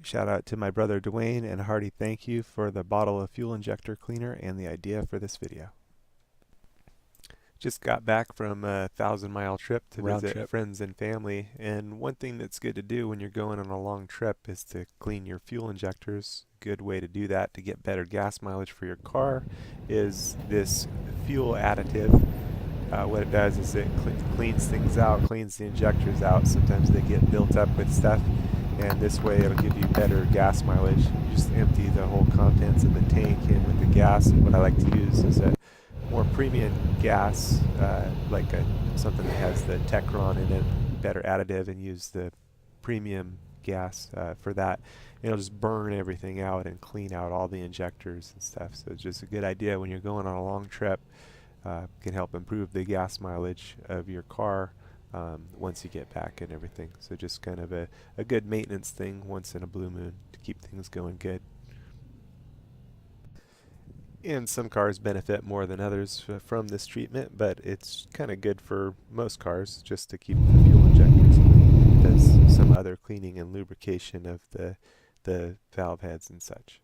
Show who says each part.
Speaker 1: Shout out to my brother Dwayne and a hearty thank you for the bottle of fuel injector cleaner and the idea for this video. Just got back from a 1,000-mile trip to
Speaker 2: Round
Speaker 1: visit
Speaker 2: trip.
Speaker 1: friends and family, and one thing that's good to do when you're going on a long trip is to clean your fuel injectors. Good way to do that to get better gas mileage for your car is this fuel additive. What it does is it cleans things out, cleans the injectors out. Sometimes they get built up with stuff, and this way it'll give you better gas mileage. You just empty the whole contents of the tank in with the gas, and what I like to use is a more premium gas, something that has the Techron in it, better additive, and use the premium gas for that. And it'll just burn everything out and clean out all the injectors and stuff. So it's just a good idea when you're going on a long trip. Can help improve the gas mileage of your car once you get back and everything. So just kind of a good maintenance thing once in a blue moon to keep things going good. And some cars benefit more than others from this treatment, but it's kind of good for most cars just to keep the fuel injectors clean. It does some other cleaning and lubrication of the valve heads and such.